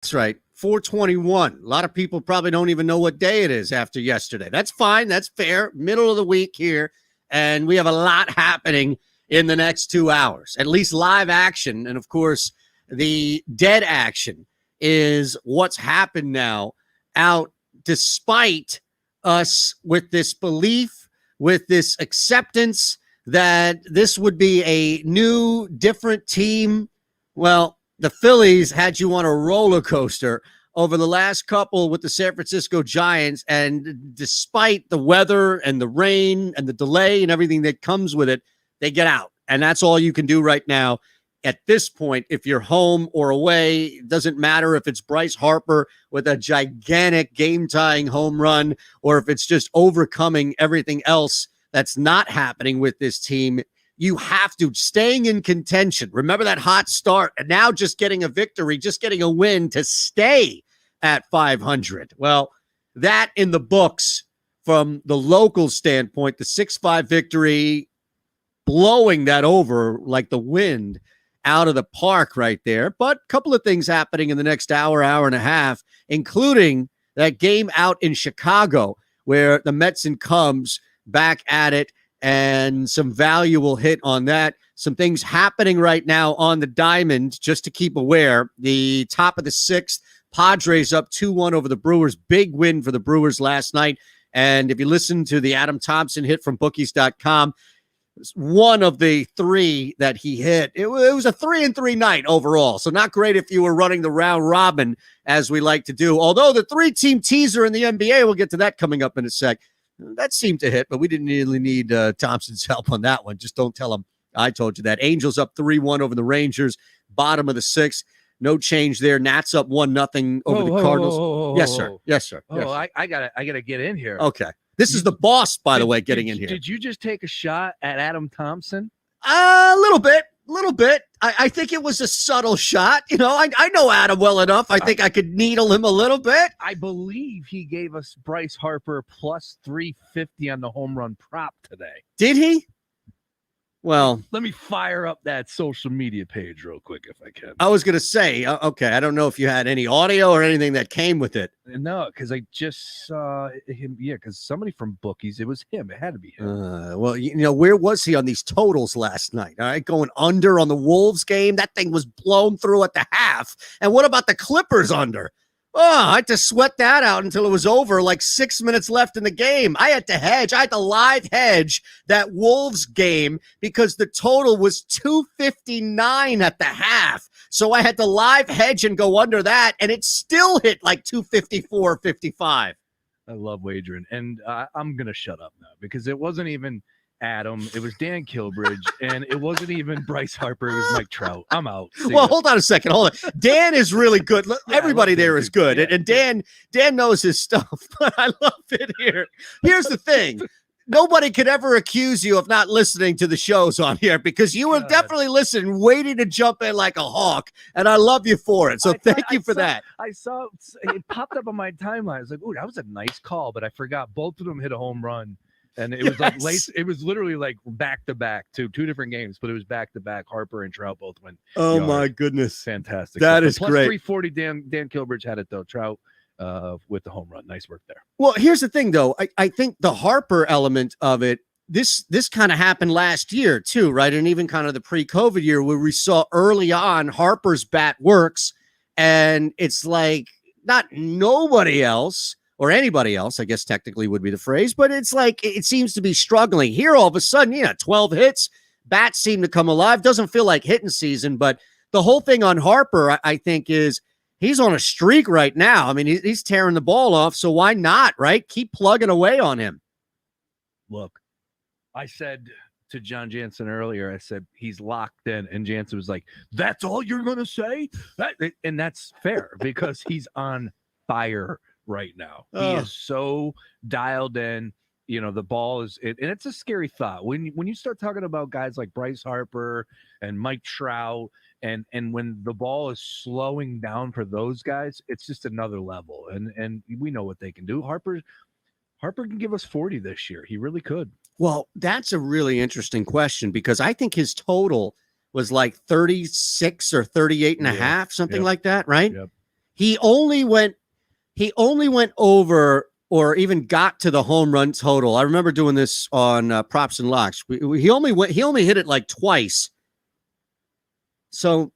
That's right. 421. A lot of people probably don't even know what day it is after yesterday. That's fine. That's fair. Middle of the week here. And we have a lot happening in the next 2 hours, at least live action. And of course, the dead action is what's happened now out despite us with this belief, with this acceptance that this would be a new, different team. Well, the Phillies had you on a roller coaster over the last couple with the San Francisco Giants. And despite the weather and the rain and the delay and everything that comes with it, they get out. And that's all you can do right now. At this point, if you're home or away, it doesn't matter if it's Bryce Harper with a gigantic game-tying home run or if it's just overcoming everything else that's not happening with this team. You have to staying in contention. Remember that hot start and now just getting a victory, just getting a win to stay at 500. Well, that in the books from the local standpoint, the 6-5 victory, blowing that over like the wind out of the park right there. But a couple of things happening in the next hour, hour and a half, including that game out in Chicago where the Mets and Cubs back at it, and some value will hit on that. Some things happening right now on the diamond, just to keep aware. The top of the sixth, Padres up 2-1 over the Brewers. Big win for the Brewers last night. And if you listen to the Adam Thompson hit from bookies.com, one of the three that he hit, it was a 3-3 night overall. So not great if you were running the round robin, as we like to do. Although the 3-team teaser in the NBA, we'll get to that coming up in a sec. That seemed to hit, but we didn't really need Thompson's help on that one. Just don't tell him I told you that. Angels up 3-1 over the Rangers, bottom of the sixth. No change there. Nats up 1-0 over the Cardinals. Yes, sir. Yes, sir. Yes, sir. I gotta get in here. Okay. This is the boss, by the way, getting in here. Did you just take a shot at Adam Thompson? A little bit. I think it was a subtle shot. You know, I know Adam well enough. I think I could needle him a little bit. I believe he gave us Bryce Harper plus 350 on the home run prop today. Did he? Well, let me fire up that social media page real quick if I can. I was going to say, okay, I don't know if you had any audio or anything that came with it. No, because I just saw him. Yeah, because somebody from Bookies, it was him. It had to be him. Well, you know, where was he on these totals last night? All right, going under on the Wolves game. That thing was blown through at the half. And what about the Clippers under? Oh, I had to sweat that out until it was over, like 6 minutes left in the game. I had to hedge. I had to live hedge that Wolves game because the total was 259 at the half. So I had to live hedge and go under that, and it still hit like 254, 55. I love wagering, and I'm going to shut up now because it wasn't even Adam. It was Dan Kilbridge, and it wasn't even Bryce Harper. It was Mike Trout. I'm out. Well, hold on a second. Hold on. Dan is really good. Everybody there is good. Yeah. And Dan knows his stuff, but I love it here. Here's the thing. Nobody could ever accuse you of not listening to the shows on here because you were definitely listening, waiting to jump in like a hawk, and I love you for it. So thank you for that. I saw it popped up on my timeline. I was like, ooh, that was a nice call, but I forgot both of them hit a home run. And it was like late. It was literally like back to back to two different games, but it was back to back. Harper and Trout both went. Oh my goodness, fantastic! That is plus great. 340. Dan Kilbridge had it though. Trout with the home run. Nice work there. Well, here's the thing though. I think the Harper element of it. This kind of happened last year too, right? And even kind of the pre-COVID year where we saw early on Harper's bat works, and it's like not nobody else. Or anybody else, I guess technically would be the phrase, but it's like it seems to be struggling. Here, all of a sudden, 12 hits, bats seem to come alive. Doesn't feel like hitting season, but the whole thing on Harper, I think, is he's on a streak right now. I mean, he's tearing the ball off, so why not, right? Keep plugging away on him. Look, I said to John Jansen earlier, I said, he's locked in, and Jansen was like, that's all you're going to say? And that's fair because he's on fire right now. He is so dialed in. The ball is and it's a scary thought when you start talking about guys like Bryce Harper and Mike Trout and when the ball is slowing down for those guys, it's just another level. And we know what they can do. Harper can give us 40 this year. He really could. Well, that's a really interesting question because I think his total was like 36 or 38 and a half, something like that, right? Yep. he only went over or even got to the home run total. I remember doing this on Props and Locks. He only hit it like twice. So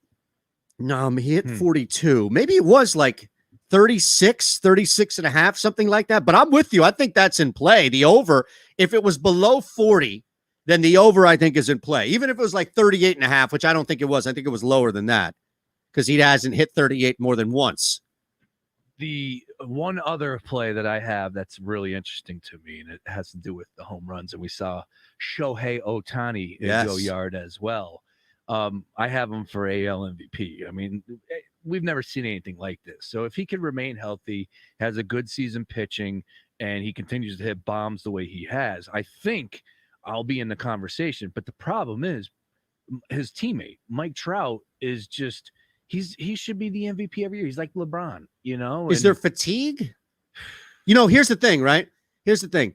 no, he hit 42. Maybe it was like 36 and a half, something like that. But I'm with you. I think that's in play. The over, if it was below 40, then the over, I think, is in play. Even if it was like 38 and a half, which I don't think it was. I think it was lower than that because he hasn't hit 38 more than once. The one other play that I have that's really interesting to me, and it has to do with the home runs, and we saw Shohei Ohtani go yard as well. I have him for AL MVP. I mean, we've never seen anything like this. So if he can remain healthy, has a good season pitching, and he continues to hit bombs the way he has, I think I'll be in the conversation. But the problem is his teammate, Mike Trout, is just – he should be the MVP every year. He's like LeBron, you know. Is there fatigue? You know, here's the thing, right? Here's the thing.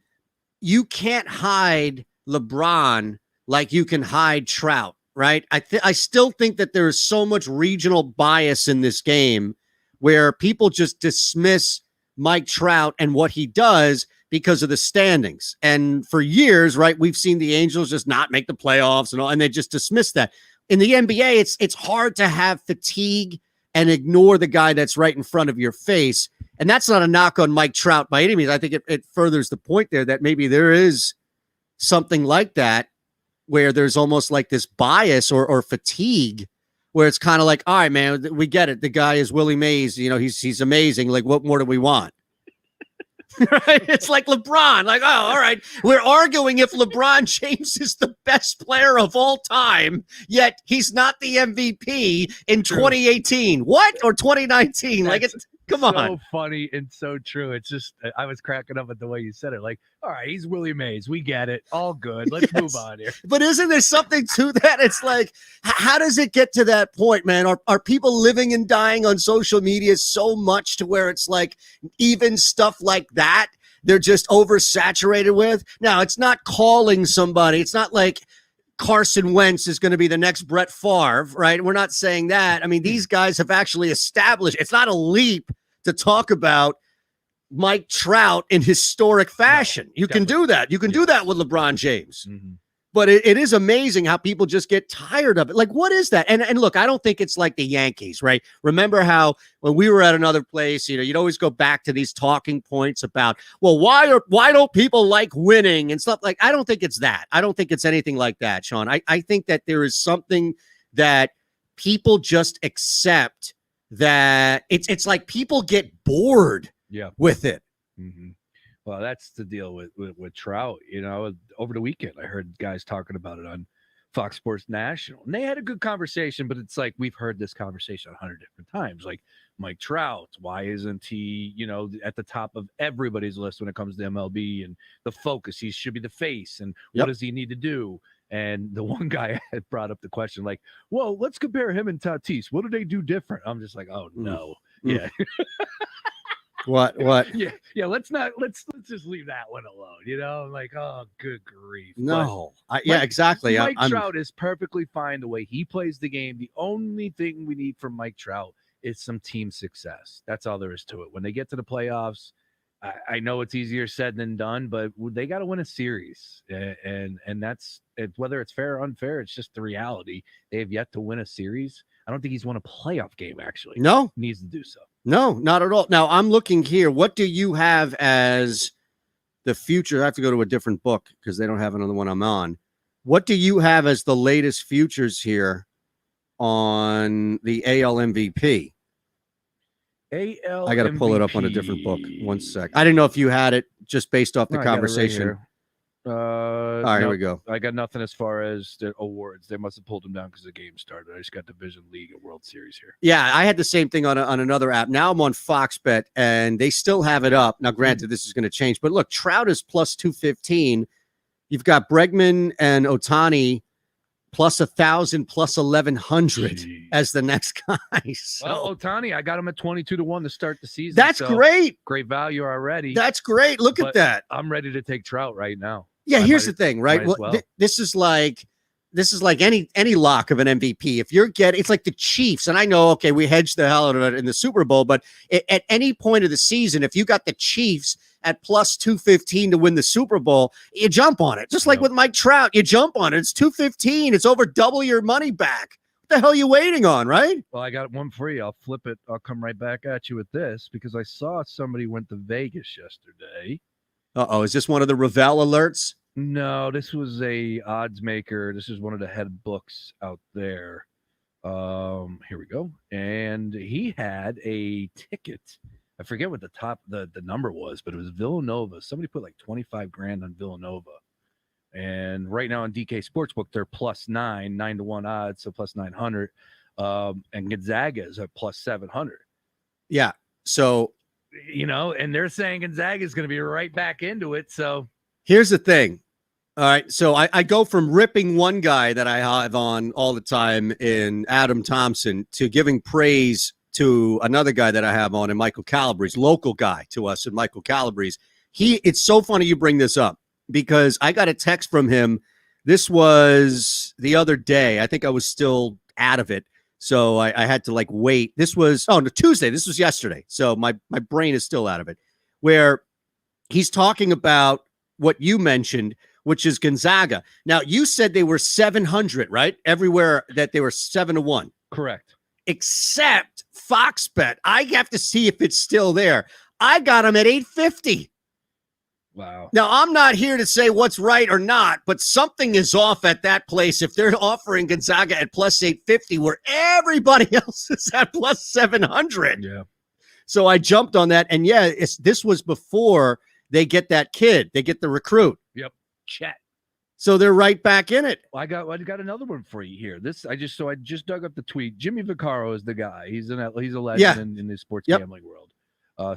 You can't hide LeBron like you can hide Trout, right? I still think that there is so much regional bias in this game where people just dismiss Mike Trout and what he does because of the standings. And for years, right, we've seen the Angels just not make the playoffs and all, and they just dismiss that. In the NBA, it's hard to have fatigue and ignore the guy that's right in front of your face. And that's not a knock on Mike Trout by any means. I think it furthers the point there that maybe there is something like that where there's almost like this bias or fatigue where it's kind of like, all right, man, we get it. The guy is Willie Mays. You know, he's amazing. Like, what more do we want? Right? It's like LeBron. Like, oh, all right. We're arguing if LeBron James is the best player of all time, yet he's not the MVP in 2018. What? Or 2019? Like, it's come on. So funny and so true. It's just I was cracking up at the way you said it. Like, all right, he's Willie Mays. We get it. All good. Let's move on here. But isn't there something to that? It's like, how does it get to that point, man? Are people living and dying on social media so much to where it's like even stuff like that they're just oversaturated with? Now, it's not calling somebody. It's not like Carson Wentz is going to be the next Brett Favre, right? We're not saying that. I mean, these guys have actually established. It's not a leap to talk about Mike Trout in historic fashion. No, you can do that. You can do that with LeBron James. Mm-hmm. But it is amazing how people just get tired of it. Like, what is that? And look, I don't think it's like the Yankees, right? Remember how when we were at another place, you know, you'd always go back to these talking points about, well, why don't people like winning and stuff like, I don't think it's that. I don't think it's anything like that, Sean. I think that there is something that people just accept that it's like people get bored with it. Mm-hmm. Well, that's the deal with Trout. You know, over the weekend, I heard guys talking about it on Fox Sports National, and they had a good conversation, but it's like we've heard this conversation 100 different times. Like Mike Trout, why isn't he, you know, at the top of everybody's list when it comes to MLB and the focus? He should be the face, and what does he need to do? And the one guy had brought up the question, like, well, let's compare him and Tatis. What do they do different? I'm just like, oh, no. Yeah. What? Yeah. Let's just leave that one alone. You know, like, oh, good grief. No. Exactly. Mike Trout is perfectly fine the way he plays the game. The only thing we need from Mike Trout is some team success. That's all there is to it. When they get to the playoffs, I know it's easier said than done, but they got to win a series, and that's whether it's fair or unfair. It's just the reality. They have yet to win a series. I don't think he's won a playoff game. Actually, no, needs to do so. No, not at all. Now I'm looking here. What do you have as the future? I have to go to a different book because they don't have another one I'm on. What do you have as the latest futures here on the AL MVP? I got to pull it up on a different book. 1 sec. I didn't know if you had it just based off the conversation. All right, here we go. I got nothing as far as the awards. They must have pulled them down because the game started. I just got Division League and World Series here. Yeah, I had the same thing on another app. Now I'm on Fox Bet, and they still have it up. Now, granted, this is going to change, but look, Trout is plus 215. You've got Bregman and Ohtani plus 1,000, plus 1,100 as the next guy. So. Well, Ohtani, I got him at 22-1 to start the season. That's great. Great value already. That's great. Look at that. I'm ready to take Trout right now. Yeah, here's the thing, right? Well, this is like this is like any lock of an MVP. If you're getting, it's like the Chiefs, and I know, okay, we hedged the hell out of it in the Super Bowl, but at any point of the season, if you got the Chiefs at plus 215 to win the Super Bowl, you jump on it. Just like with Mike Trout, you jump on it. It's 215. It's over double your money back. What the hell are you waiting on, right? Well, I got one for you. I'll flip it. I'll come right back at you with this because I saw somebody went to Vegas yesterday. Uh-oh, is this one of the Ravel alerts? No, this was a odds maker. This is one of the head books out there. Here we go. And he had a ticket. I forget what the number was, but it was Villanova. Somebody put like 25 grand on Villanova. And right now on DK Sportsbook, they're plus 9 to 1 odds, so plus 900. And Gonzaga is at plus 700. Yeah. So, and they're saying Gonzaga is going to be right back into it. So here's the thing. All right. So I go from ripping one guy that I have on all the time in Adam Thompson to giving praise to another guy that I have on in Michael Calabrese, local guy to us in Michael Calabrese. It's so funny you bring this up because I got a text from him. This was the other day. I think I was still out of it. So I had to wait. This was, Tuesday. This was yesterday. So my brain is still out of it, where he's talking about what you mentioned, which is Gonzaga. Now, you said they were 700, right? Everywhere that they were 7-1. Correct. Except Fox Bet. I have to see if it's still there. I got them at 850. Wow. Now, I'm not here to say what's right or not, but something is off at that place if they're offering Gonzaga at plus 850 where everybody else is at plus 700. Yeah. So I jumped on that. And yeah, this was before they get that kid. They get the recruit. Yep. Chet. So they're right back in it. I got another one for you here. I just dug up the tweet. Jimmy Vaccaro is the guy. He's a legend in the sports gambling world.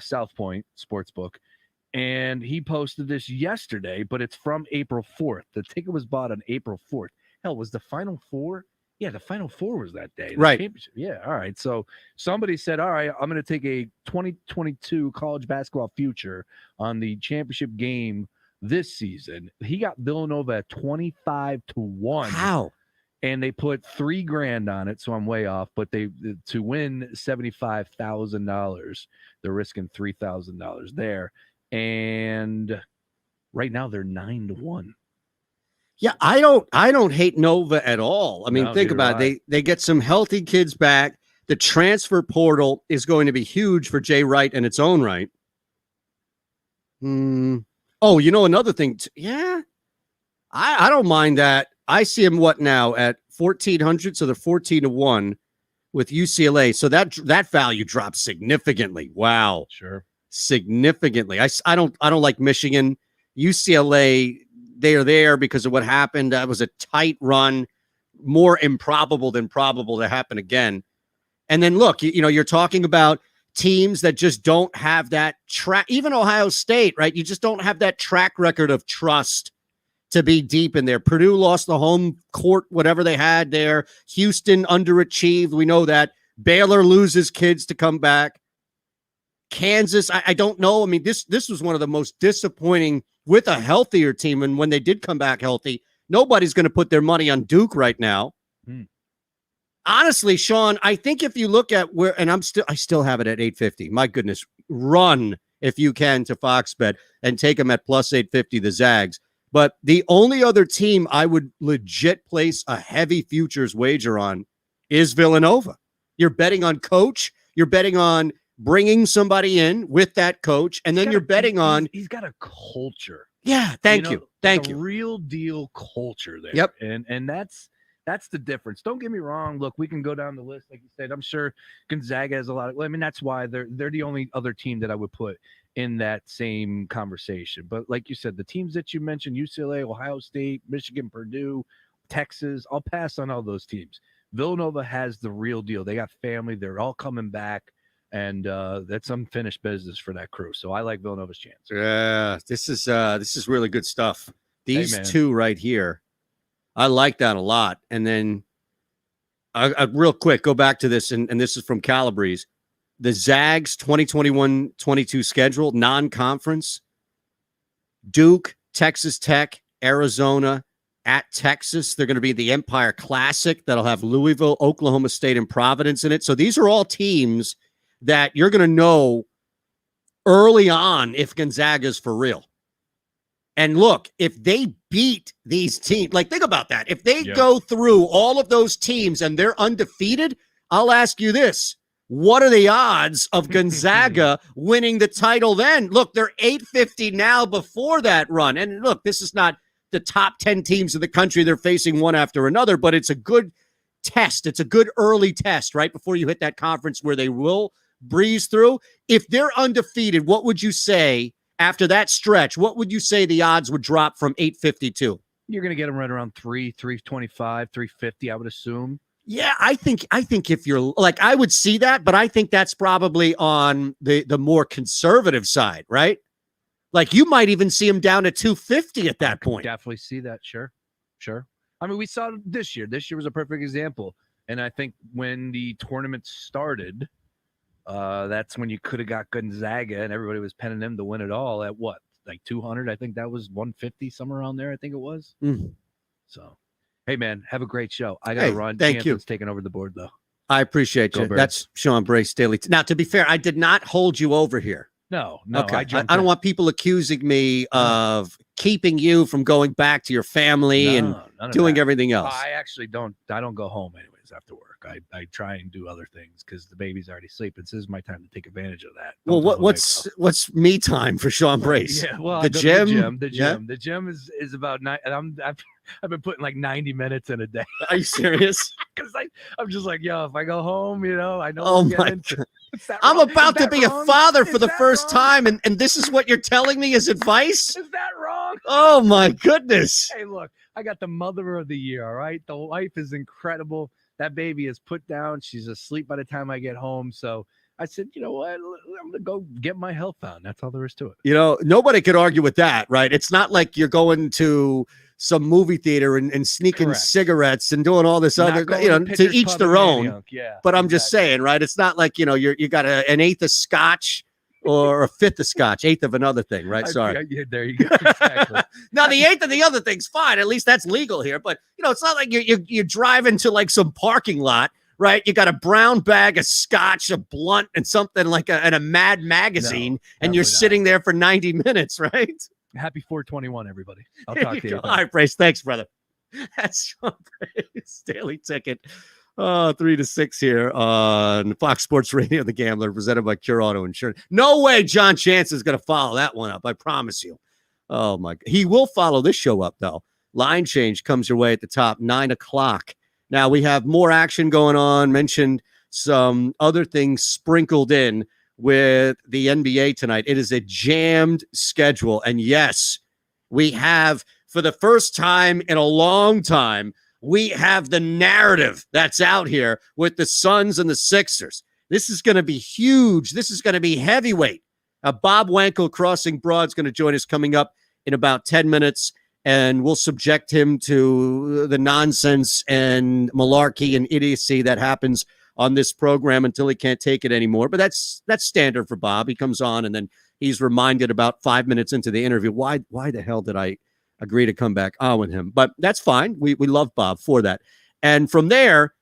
South Point Sportsbook. And he posted this yesterday, but it's from April 4th. The ticket was bought on April 4th. Hell, was the Final Four? Yeah, the Final Four was that day. Right. Championship. Yeah, all right. So somebody said, all right, I'm going to take a 2022 college basketball future on the championship game this season. He got Villanova at 25-1. How? And they put $3 grand on it, so I'm way off. But to win $75,000, they're risking $3,000 there. And right now they're 9-1. Yeah, I don't hate Nova at all. I mean, think about it. They get some healthy kids back. The transfer portal is going to be huge for Jay Wright in its own right. Oh, another thing. I don't mind that. I see him now at 1,400, so they're 14-1 with UCLA. So that value drops significantly. Wow, sure, significantly. I don't like Michigan, UCLA. They are there because of what happened. That was a tight run, more improbable than probable to happen again. And then look, you're talking about teams that just don't have that track, even Ohio State, right? You just don't have that track record of trust to be deep in there. Purdue lost the home court, whatever they had there. Houston underachieved. We know that. Baylor loses kids to come back. Kansas, I don't know. I mean, this was one of the most disappointing with a healthier team. And when they did come back healthy, nobody's going to put their money on Duke right now. Honestly, Sean, I think if you look at where, and I still have it at 850. My goodness, run if you can to Fox Bet and take them at plus 850, the Zags. But the only other team I would legit place a heavy futures wager on is Villanova. You're betting on coach. You're betting on bringing somebody in with that coach. And then you're betting on. He's got a culture. Yeah. Thank you. Thank you. Real deal culture there. Yep. And that's the difference. Don't get me wrong. Look, we can go down the list. Like you said, I'm sure Gonzaga has a lot of, I mean, that's why they're the only other team that I would put in that same conversation. But like you said, the teams that you mentioned, UCLA, Ohio State, Michigan, Purdue, Texas, I'll pass on all those teams. Villanova has the real deal. They got family. They're all coming back. And that's unfinished business for that crew. So I like Villanova's chance. Yeah, this is really good stuff. These two right here. I like that a lot. And then I real quick, go back to this, and this is from Calabrese. The Zags 2021-22 schedule, non-conference, Duke, Texas Tech, Arizona, at Texas. They're going to be the Empire Classic that'll have Louisville, Oklahoma State, and Providence in it. So these are all teams that you're going to know early on if Gonzaga's for real. And look, if they beat these teams, like think about that. If they go through all of those teams and they're undefeated, I'll ask you this. What are the odds of Gonzaga winning the title then? Look, they're 850 now before that run. And look, this is not the top 10 teams in the country. They're facing one after another, but it's a good test. It's a good early test right before you hit that conference where they will breeze through. If they're undefeated, what would you say after that stretch? What would you say the odds would drop from 852? You're going to get them right around 325, 350, I would assume. Yeah, I think if you're like, I would see that, but I think that's probably on the more conservative side, right? Like you might even see him down to 250 at that point. Definitely see that. Sure. I mean, we saw this year. This year was a perfect example. And I think when the tournament started, that's when you could have got Gonzaga and everybody was penning them to win it all at what? Like 200? I think that was 150, somewhere around there. I think it was. So, hey, man, have a great show. I got to run. Thank you. Taking over the board, though. I appreciate you. That's Sean Brace Daily. Now, to be fair, I did not hold you over here. No. Okay. I don't want people accusing me of keeping you from going back to your family and doing everything else. I actually don't. I don't go home anyways after work. I try and do other things because the baby's already sleeping. So this is my time to take advantage of that. Well, what's me time for Sean Brace? Yeah, well, the gym. The gym is about 9. And I've been putting like 90 minutes in a day. Are you serious? Because I'm just like, yo, if I go home, I know. Oh my God. I'm about to be a father for the first time, and this is what you're telling me as advice? Is that wrong? Oh my goodness. Hey, look, I got the mother of the year, all right? The wife is incredible. That baby is put down. She's asleep by the time I get home. So I said, you know what? I'm going to go get my health found. That's all there is to it. Nobody could argue with that, right? It's not like you're going to some movie theater and sneaking cigarettes and doing all this other, to each their own. Yeah, but I'm just saying, right? It's not like, you got an eighth of scotch or a fifth of scotch, eighth of another thing, right? Sorry. Yeah, there you go. Exactly. Now, the eighth of the other thing's fine. At least that's legal here. But, it's not like you're driving to like some parking lot, right? You got a brown bag of scotch, a blunt, and something like a Mad magazine, and you're sitting there for 90 minutes, right? Happy 421, everybody. I'll talk to you. All right, Brace. Thanks, brother. That's Sean Brace Daily Ticket. 3 to 6 here on Fox Sports Radio, The Gambler, presented by Cure Auto Insurance. No way John Chance is going to follow that one up. I promise you. Oh, my God. He will follow this show up, though. Line change comes your way at the top, 9 o'clock. Now, we have more action going on. Mentioned some other things sprinkled in with the NBA tonight. It is a jammed schedule. And yes, we have, for the first time in a long time, we have the narrative that's out here with the Suns and the Sixers. This is going to be huge. This is going to be heavyweight. Bob Wankel, Crossing Broad, is going to join us coming up in about 10 minutes, and we'll subject him to the nonsense and malarkey and idiocy that happens on this program until he can't take it anymore. But that's standard for Bob. He comes on, and then he's reminded about 5 minutes into the interview, why the hell did I agree to come back on with him? But that's fine. We love Bob for that. And from there,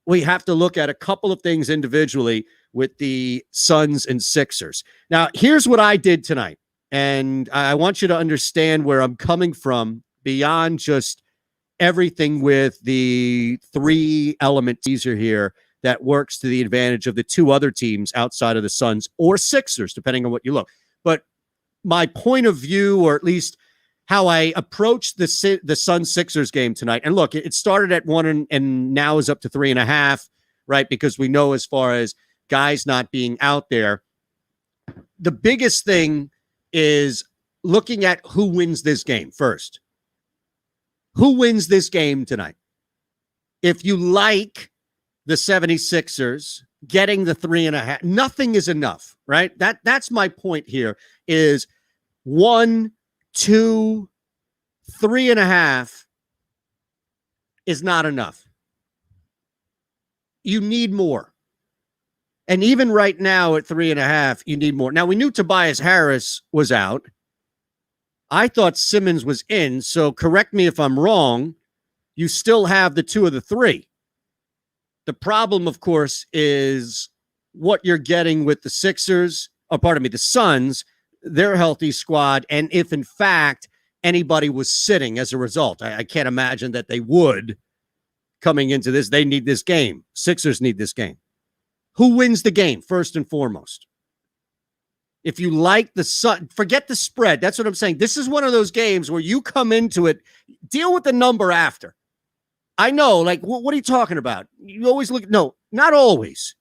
we have to look at a couple of things individually with the Suns and Sixers. Now, here's what I did tonight. And I want you to understand where I'm coming from beyond just everything with the three element teaser here that works to the advantage of the two other teams outside of the Suns or Sixers, depending on what you look. But my point of view, or at least how I approached the Suns-Sixers game tonight. And look, it started at 1 and now is up to 3.5, right? Because we know as far as guys not being out there, the biggest thing is looking at who wins this game first. Who wins this game tonight? If you like the 76ers getting the 3.5, nothing is enough, right? That's my point here is 1, 2, 3.5 is not enough. You need more. And even right now at 3.5, you need more. Now, we knew Tobias Harris was out. I thought Simmons was in, so correct me if I'm wrong. You still have the 2 of the 3. The problem, of course, is what you're getting with the Sixers, the Suns, their healthy squad, and if, in fact, anybody was sitting as a result. I can't imagine that they would coming into this. They need this game. Sixers need this game. Who wins the game, first and foremost? If you like the Sun, forget the spread. That's what I'm saying. This is one of those games where you come into it, deal with the number after. I know, like, what are you talking about? You always look, no, not always.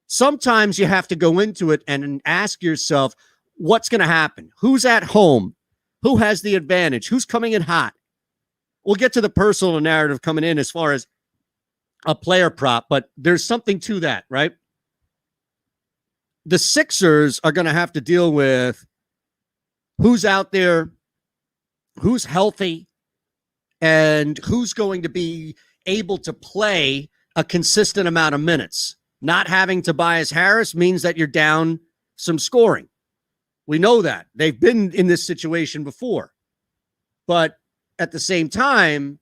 Sometimes you have to go into it and ask yourself, what's going to happen? Who's at home? Who has the advantage? Who's coming in hot? We'll get to the personal narrative coming in as far as a player prop, but there's something to that, right? The Sixers are going to have to deal with who's out there, who's healthy, and who's going to be able to play a consistent amount of minutes. Not having Tobias Harris means that you're down some scoring. We know that. They've been in this situation before. But at the same time,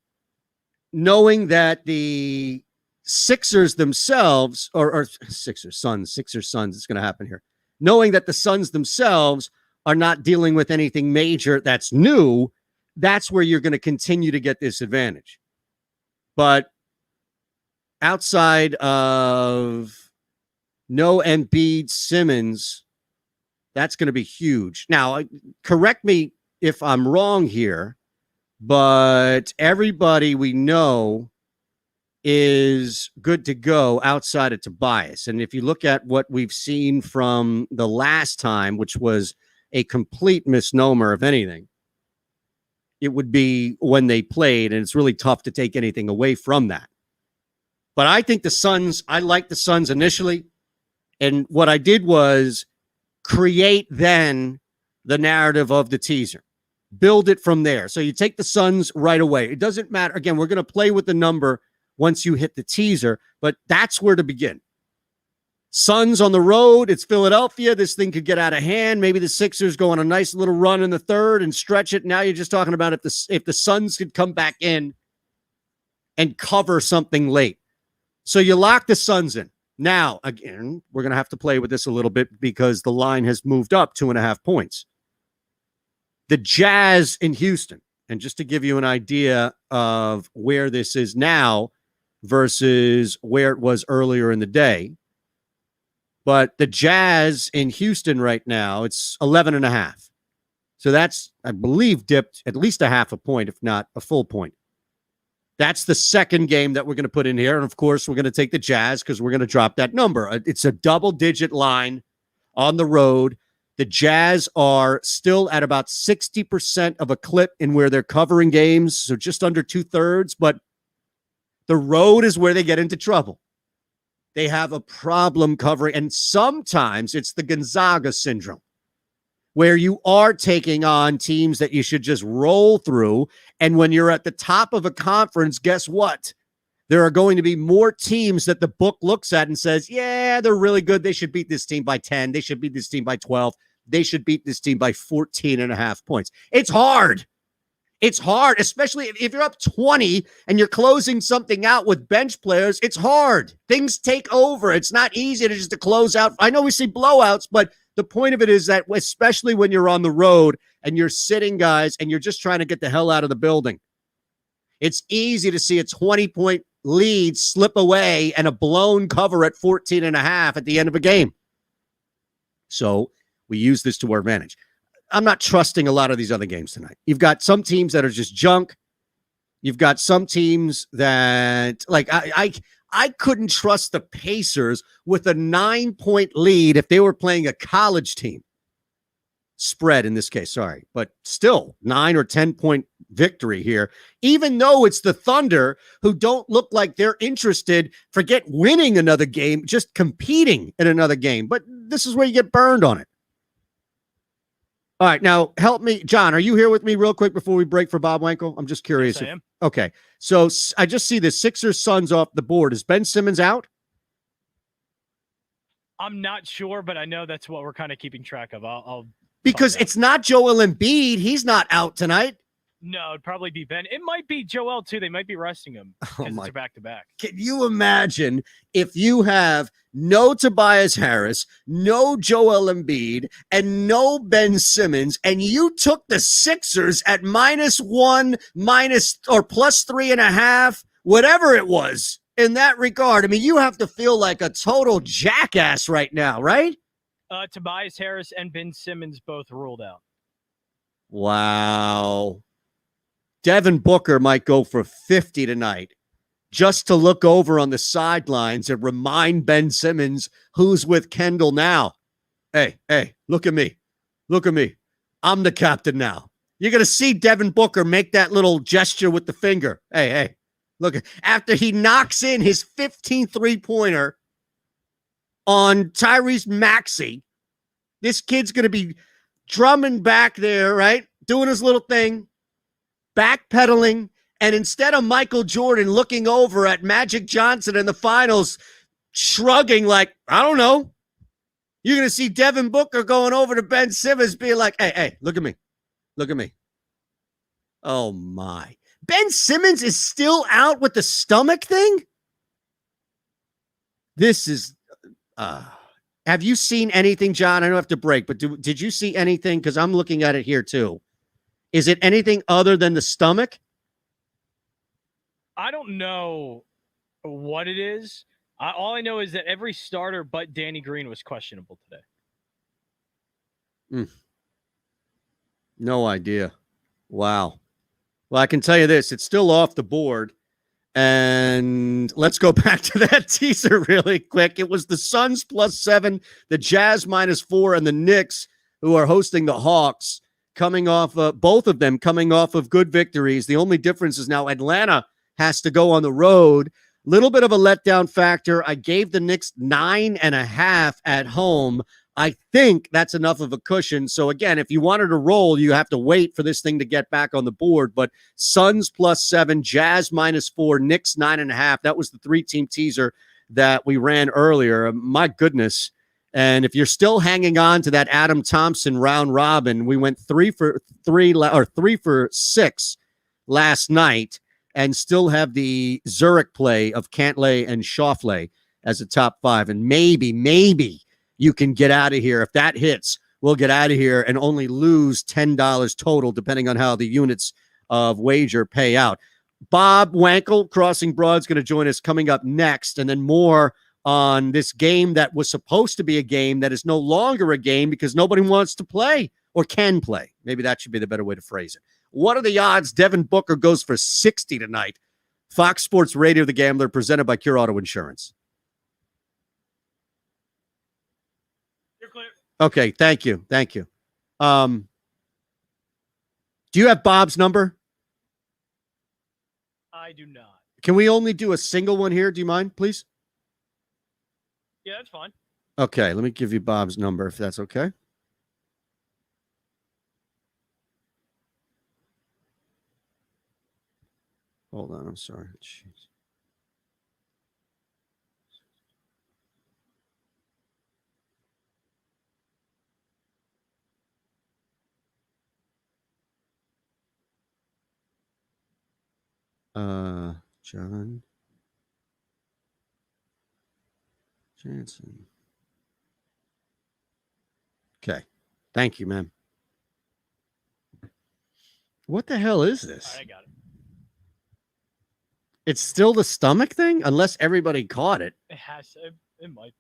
knowing that the Sixers themselves, or Sixers, Suns, it's going to happen here. Knowing that the Suns themselves are not dealing with anything major that's new, that's where you're going to continue to get this advantage. But outside of no Embiid, Simmons, that's going to be huge. Now, correct me if I'm wrong here, but everybody we know is good to go outside of Tobias. And if you look at what we've seen from the last time, which was a complete misnomer, if anything, it would be when they played, and it's really tough to take anything away from that. But I think the Suns, I like the Suns initially. And what I did was create then the narrative of the teaser. Build it from there. So you take the Suns right away. It doesn't matter. Again, we're going to play with the number once you hit the teaser, but that's where to begin. Suns on the road. It's Philadelphia. This thing could get out of hand. Maybe the Sixers go on a nice little run in the third and stretch it. Now you're just talking about if the Suns could come back in and cover something late. So you lock the Suns in. Now, again, we're going to have to play with this a little bit because the line has moved up 2.5 points. The Jazz in Houston. And just to give you an idea of where this is now versus where it was earlier in the day. But the Jazz in Houston right now, it's 11.5. So that's, I believe, dipped at least 0.5 point, if not a full point. That's the second game that we're going to put in here. And, of course, we're going to take the Jazz because we're going to drop that number. It's a double-digit line on the road. The Jazz are still at about 60% of a clip in where they're covering games, so just under 2/3. But the road is where they get into trouble. They have a problem covering, and sometimes it's the Gonzaga syndrome, where you are taking on teams that you should just roll through. And when you're at the top of a conference, guess what? There are going to be more teams that the book looks at and says, yeah, they're really good. They should beat this team by 10. They should beat this team by 12. They should beat this team by 14.5 points. It's hard. It's hard, especially if you're up 20 and you're closing something out with bench players. It's hard. Things take over. It's not easy to just to close out. I know we see blowouts, but the point of it is that especially when you're on the road and you're sitting guys and you're just trying to get the hell out of the building, it's easy to see a 20-point lead slip away and a blown cover at 14.5 at the end of a game. So we use this to our advantage. I'm not trusting a lot of these other games tonight. You've got some teams that are just junk. You've got some teams that, like, I couldn't trust the Pacers with a 9-point lead if they were playing a college team. Spread in this case, sorry. But still, 9 or 10-point victory here. Even though it's the Thunder who don't look like they're interested, forget winning another game, just competing in another game. But this is where you get burned on it. All right, now help me. John, are you here with me real quick before we break for Bob Wankel? I'm just curious. Yes, I am. Okay, so I just see the Sixers Suns off the board. Is Ben Simmons out? I'm not sure, but I know that's what we're kind of keeping track of. I'll Because it's not Joel Embiid. He's not out tonight. No, it'd probably be Ben. It might be Joel, too. They might be resting him because it's a back-to-back. Can you imagine if you have no Tobias Harris, no Joel Embiid, and no Ben Simmons, and you took the Sixers at -1, or +3.5, whatever it was in that regard? I mean, you have to feel like a total jackass right now, right? Tobias Harris and Ben Simmons both ruled out. Wow. Devin Booker might go for 50 tonight just to look over on the sidelines and remind Ben Simmons who's with Kendall now. Hey, look at me. Look at me. I'm the captain now. You're going to see Devin Booker make that little gesture with the finger. Hey, look. After he knocks in his 15th three-pointer on Tyrese Maxey, this kid's going to be drumming back there, right? Doing his little thing. Backpedaling, and instead of Michael Jordan looking over at Magic Johnson in the finals, shrugging like, I don't know, you're going to see Devin Booker going over to Ben Simmons being like, hey, look at me. Look at me. Oh, my. Ben Simmons is still out with the stomach thing? This is, have you seen anything, John? I don't have to break, but did you see anything? Because I'm looking at it here, too. Is it anything other than the stomach? I don't know what it is. All I know is that every starter but Danny Green was questionable today. No idea. Wow. Well, I can tell you this. It's still off the board. And let's go back to that teaser really quick. It was the Suns +7, the Jazz -4, and the Knicks, who are hosting the Hawks, coming off, both of them coming off of good victories. The only difference is now Atlanta has to go on the road. Little bit of a letdown factor. I gave the Knicks 9.5 at home. I think that's enough of a cushion. So again, if you wanted to roll, you have to wait for this thing to get back on the board. But Suns +7, Jazz -4, Knicks 9.5. That was the 3-team teaser that we ran earlier. My goodness. And if you're still hanging on to that Adam Thompson round robin, we went 3 for 6 last night and still have the Zurich play of Cantlay and Schauffele as a top 5. And maybe you can get out of here. If that hits, we'll get out of here and only lose $10 total, depending on how the units of wager pay out. Bob Wankel, Crossing Broad, is going to join us coming up next, and then more on this game that was supposed to be a game that is no longer a game because nobody wants to play or can play. Maybe that should be the better way to phrase it. What are the odds Devin Booker goes for 60 tonight? Fox Sports Radio, The Gambler, presented by Cure Auto Insurance. You're clear. Okay, thank you. Do you have Bob's number? I do not. Can we only do a single one here? Do you mind, please? Yeah, that's fine. Okay, let me give you Bob's number if that's okay. Hold on, I'm sorry. Jeez. John Jansen. Okay. Thank you, man. What the hell is this? All right, I got it. It's still the stomach thing, unless everybody caught it. It has. It might be.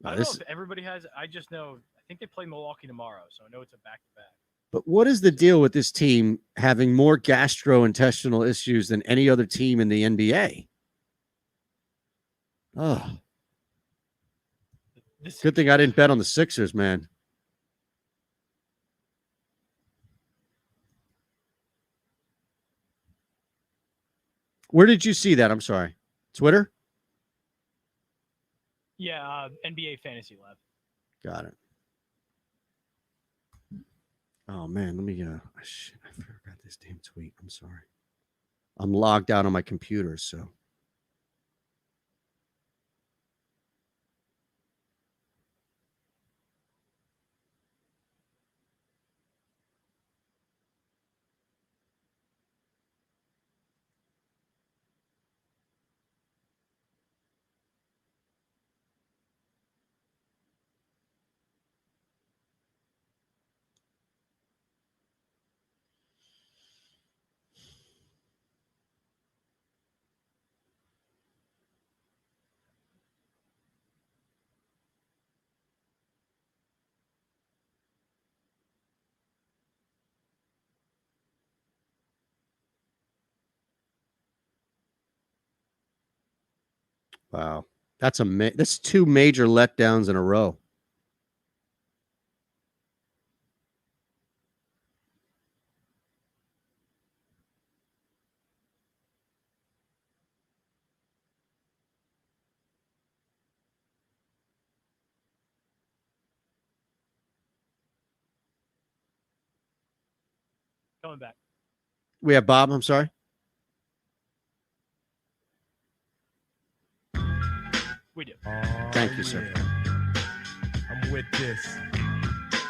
Oh, I don't know if everybody has it. I just know. I think they play Milwaukee tomorrow, so I know it's a back-to-back. But what is the deal with this team having more gastrointestinal issues than any other team in the NBA? Oh, good thing I didn't bet on the Sixers, man. Where did you see that? I'm sorry. Twitter? Yeah, NBA Fantasy Lab. Got it. Oh, man. Let me, shit, I forgot this damn tweet. I'm sorry. I'm logged out on my computer, so. Wow. That's that's two major letdowns in a row. Coming back. We have Bob, I'm sorry. We do. Thank you, sir. I'm with this.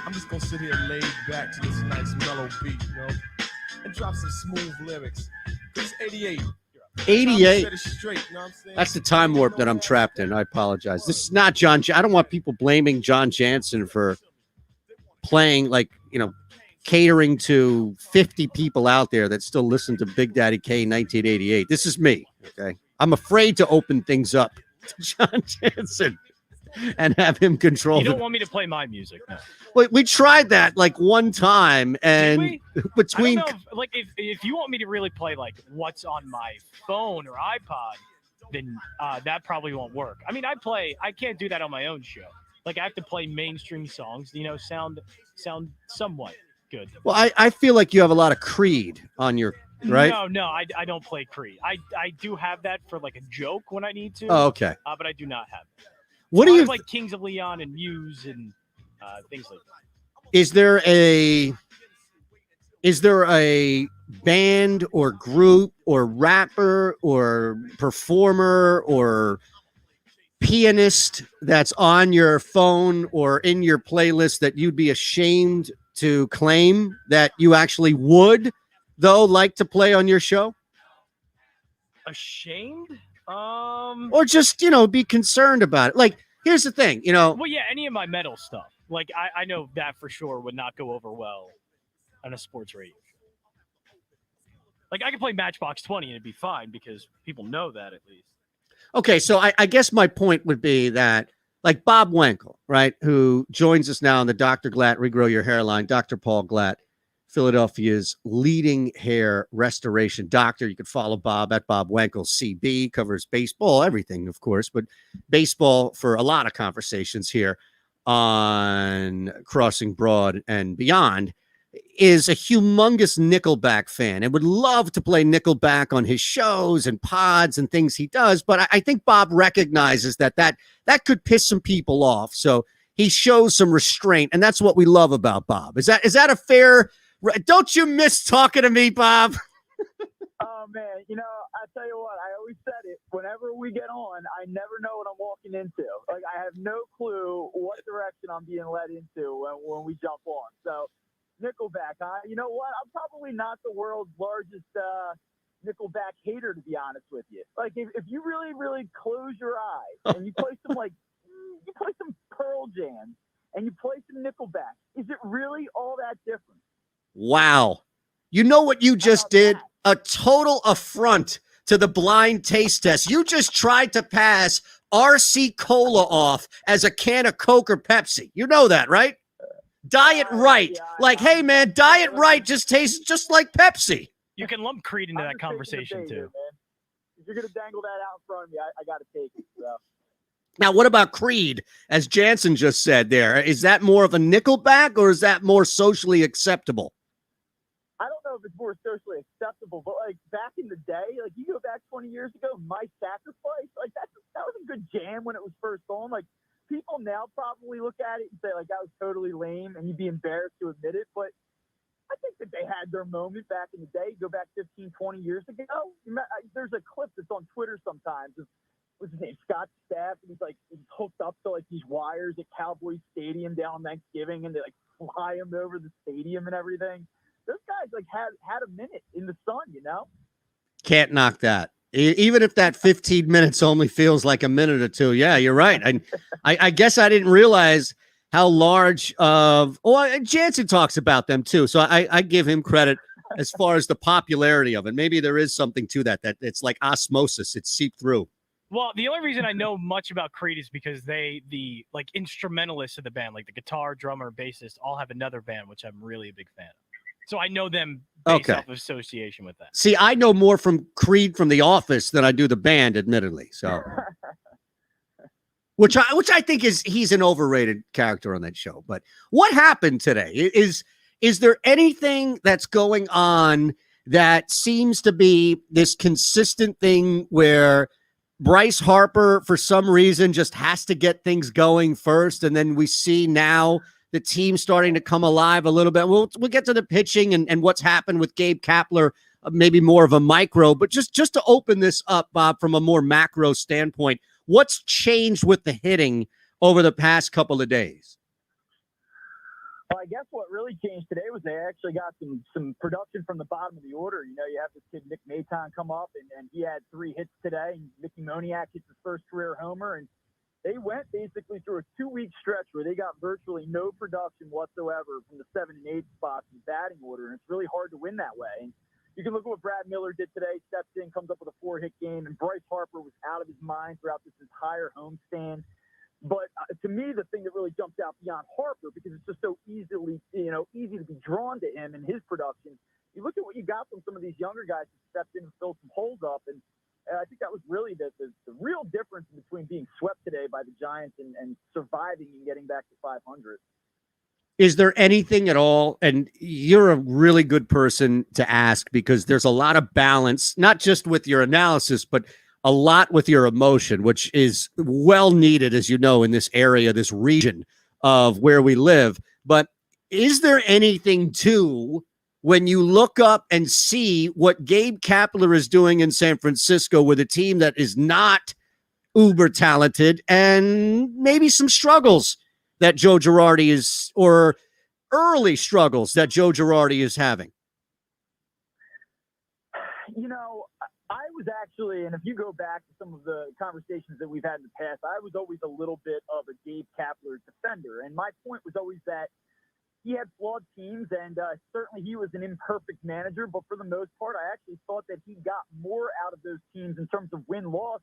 I'm just gonna sit here laid back to this nice mellow beat, and drop some smooth lyrics. It's 88. 88. That's the time warp that I'm trapped in. I apologize. This is not John. I don't want people blaming John Jansen for playing, catering to 50 people out there that still listen to Big Daddy K 1988. This is me. Okay. I'm afraid to open things up to John Jansen and have him control. You don't want me to play my music. No. We tried that one time, and between I don't know if you want me to really play what's on my phone or iPod, then that probably won't work. I mean, I can't do that on my own show. I have to play mainstream songs, sound somewhat good. Well, I feel like you have a lot of Creed on your right. No, I don't play Creed. I do have that for a joke when I need to. Oh, okay. But I do not have it. What do you like Kings of Leon and Muse and things like that? Is there a band or group or rapper or performer or pianist that's on your phone or in your playlist that you'd be ashamed to claim that you actually would, though, like to play on your show? Ashamed? Or just, be concerned about it. Here's the thing, Well, yeah, any of my metal stuff. I know that for sure would not go over well on a sports radio show. I could play Matchbox 20 and it'd be fine because people know that at least. Okay, so I guess my point would be that, Bob Wenkel, right, who joins us now on the Dr. Glatt Regrow Your Hairline, Dr. Paul Glatt, Philadelphia's leading hair restoration doctor. You can follow Bob at Bob Wenkel CB, covers baseball, everything, of course, but baseball for a lot of conversations here on Crossing Broad and beyond, is a humongous Nickelback fan and would love to play Nickelback on his shows and pods and things he does. But I think Bob recognizes that could piss some people off. So he shows some restraint, and that's what we love about Bob. Is that a fair? Don't you miss talking to me, Bob? Oh, man. I tell you what, I always said it. Whenever we get on, I never know what I'm walking into. I have no clue what direction I'm being led into when we jump on. So, Nickelback, huh? You know what? I'm probably not the world's largest Nickelback hater, to be honest with you. If you really, really close your eyes and you play some Pearl Jam and you play some Nickelback, is it really all that different? Wow. You know what you just did? A total affront to the blind taste test. You just tried to pass RC Cola off as a can of Coke or Pepsi. You know that, right? Diet Right. Hey, man, Diet Right just tastes just like Pepsi. You can lump Creed into that conversation, too. If you're going to dangle that out in front of me, I got to take it. So. Now, what about Creed? As Jansen just said there, is that more of a Nickelback or is that more socially acceptable? I don't know if it's more socially acceptable, but back in the day, you go back 20 years ago, My Sacrifice, that was a good jam when it was first on. People now probably look at it and say that was totally lame, and you'd be embarrassed to admit it. But I think that they had their moment back in the day. Go back 15, 20 years ago. There's a clip that's on Twitter sometimes of what's his name, Scott Stapp, and he's hooked up to these wires at Cowboys Stadium down on Thanksgiving, and they fly him over the stadium and everything. Those guys had a minute in the sun, Can't knock that. Even if that 15 minutes only feels like a minute or two. Yeah, you're right. I guess I didn't realize how large of. Oh, Jansen talks about them too, so I give him credit as far as the popularity of it. Maybe there is something to that it's like osmosis; it's seeped through. Well, the only reason I know much about Creed is because the instrumentalists of the band, the guitar, drummer, bassist, all have another band, which I'm really a big fan of. So I know them based off of association with that. See, I know more from Creed from The Office than I do the band, admittedly. So which I think he's an overrated character on that show. But what happened today? Is there anything that's going on that seems to be this consistent thing where Bryce Harper, for some reason, just has to get things going first, and then we see now the team starting to come alive a little bit? We'll get to the pitching and what's happened with Gabe Kapler, maybe more of a micro, but just to open this up, Bob, from a more macro standpoint, what's changed with the hitting over the past couple of days? Well, I guess what really changed today was they actually got some production from the bottom of the order. You know, you have this kid, Nick Maton, come up, and he had 3 hits today. And Mickey Moniak hits his first career homer. And they went basically through a 2-week stretch where they got virtually no production whatsoever from the 7 and 8 spots in the batting order. And it's really hard to win that way. And you can look at what Brad Miller did today, steps in, comes up with a 4-hit game. And Bryce Harper was out of his mind throughout this entire homestand. But to me, the thing that really jumps out beyond Harper, because it's just so easy to be drawn to him and his production, you look at what you got from some of these younger guys who stepped in and filled some holes up. And I think that was really the real difference between being swept today by the Giants and surviving and getting back to 500. Is there anything at all, and you're a really good person to ask because there's a lot of balance, not just with your analysis, but a lot with your emotion, which is well needed, as you know, in this area, this region of where we live. But is there anything to when you look up and see what Gabe Kapler is doing in San Francisco with a team that is not uber talented and maybe some struggles that Joe Girardi is, or early struggles that Joe Girardi is having? You know, I was actually, and if you go back to some of the conversations that we've had in the past, I was always a little bit of a Gabe Kapler defender. And my point was always that he had flawed teams, and certainly he was an imperfect manager. But for the most part, I actually thought that he got more out of those teams in terms of win-loss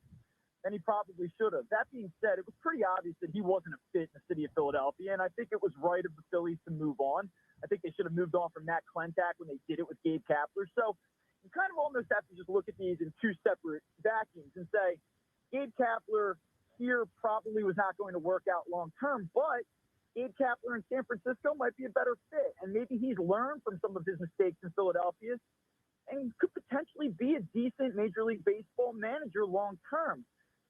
than he probably should have. That being said, it was pretty obvious that he wasn't a fit in the city of Philadelphia, and I think it was right of the Phillies to move on. I think they should have moved on from Matt Klentak when they did it with Gabe Kapler. So you kind of almost have to just look at these in 2 separate vacuums and say, Gabe Kapler here probably was not going to work out long term, but Gabe Kapler in San Francisco might be a better fit. And maybe he's learned from some of his mistakes in Philadelphia and could potentially be a decent Major League Baseball manager long term.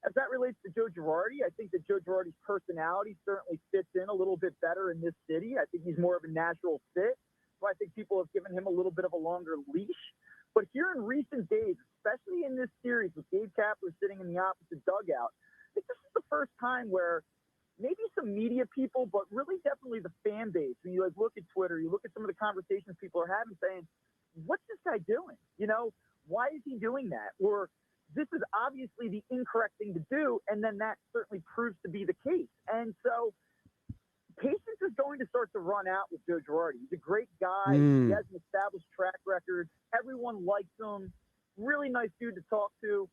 As that relates to Joe Girardi, I think that Joe Girardi's personality certainly fits in a little bit better in this city. I think he's more of a natural fit. So I think people have given him a little bit of a longer leash. But here in recent days, especially in this series with Gabe Kapler sitting in the opposite dugout, I think this is the first time where maybe some media people, but really definitely the fan base, when you look at Twitter, you look at some of the conversations people are having saying, what's this guy doing? You know, why is he doing that? Or this is obviously the incorrect thing to do, and then that certainly proves to be the case. And so patience is going to start to run out with Joe Girardi. He's a great guy. He has an established track record. Everyone likes him. Really nice dude to talk to.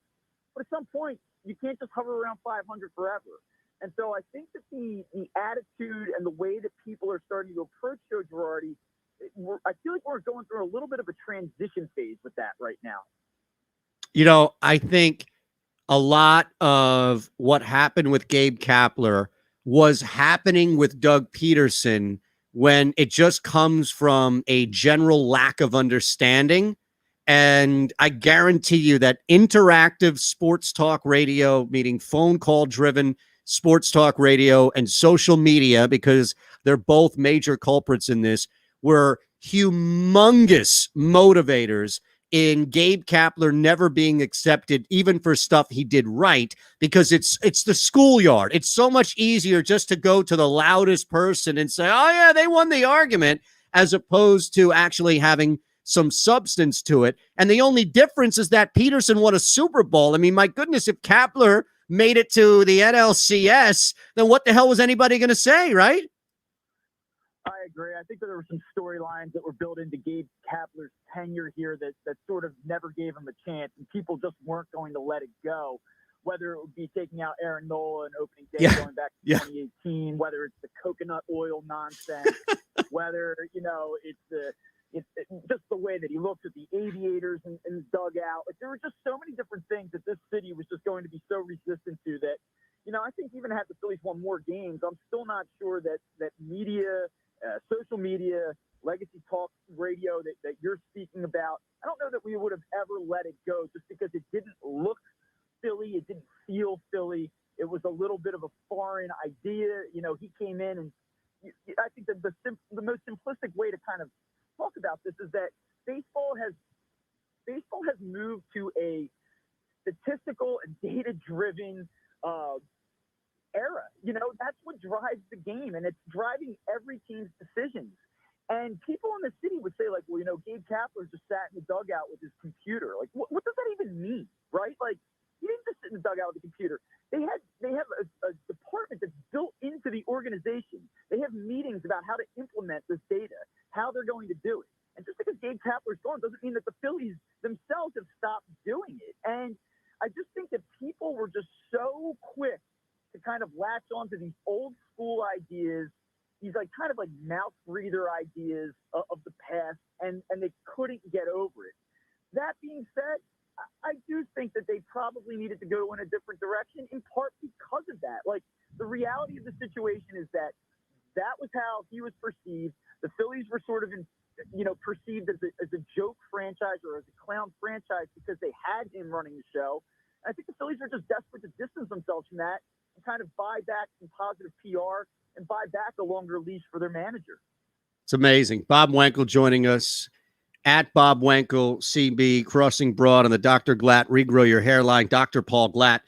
But at some point, you can't just hover around 500 forever. And so I think that the attitude and the way that people are starting to approach Joe Girardi, I feel like we're going through a little bit of a transition phase with that right now. You know, I think a lot of what happened with Gabe Kapler was happening with Doug Peterson when it just comes from a general lack of understanding. And I guarantee you that interactive sports talk radio, meaning phone call driven sports talk radio and social media, because they're both major culprits in this, were humongous motivators in Gabe Kapler never being accepted, even for stuff he did right, because it's the schoolyard. It's so much easier just to go to the loudest person and say, oh yeah, they won the argument, as opposed to actually having some substance to it. And the only difference is that Peterson won a Super Bowl. I mean, my goodness, if Kapler made it to the NLCS, then what the hell was anybody going to say, right? I agree. I think that there were some storylines that were built into Gabe Kapler's tenure here that sort of never gave him a chance, and people just weren't going to let it go. Whether it would be taking out Aaron Nola and opening day going back to 2018, whether it's the coconut oil nonsense, whether it's just the way that he looked at the aviators in the dugout. Like, there were just so many different things that this city was just going to be so resistant to that I think even had the Phillies won more games, I'm still not sure that media, social media, legacy talk radio that you're speaking about, I don't know that we would have ever let it go just because it didn't look Philly. It didn't feel Philly. It was a little bit of a foreign idea. He came in, and I think that the most simplistic way to kind of talk about this is that baseball has moved to a statistical and data-driven era. That's what drives the game, and it's driving every team's decisions. And people in the city would say, like, well, Gabe Kapler just sat in the dugout with his computer. Like, what does that even mean, right? Like, he didn't just sit in the dugout with the computer. They have a department that's built into the organization. They have meetings about how to implement this data, how they're going to do it. And just because Gabe Kapler's gone doesn't mean that the Phillies themselves have stopped doing it. And I just think that people were just so quick to kind of latch onto these old school ideas, these kind of mouth breather ideas of the past, and they couldn't get over it. That being said, I do think that they probably needed to go in a different direction, in part because of that. Like, the reality of the situation is that was how he was perceived. The Phillies were sort of perceived as a joke franchise or as a clown franchise because they had him running the show. And I think the Phillies are just desperate to distance themselves from that and kind of buy back some positive PR and buy back a longer leash for their manager. It's amazing. Bob Wankel joining us at Bob Wankel CB, Crossing Broad on the Dr. Glatt Regrow Your Hairline. Dr. Paul Glatt,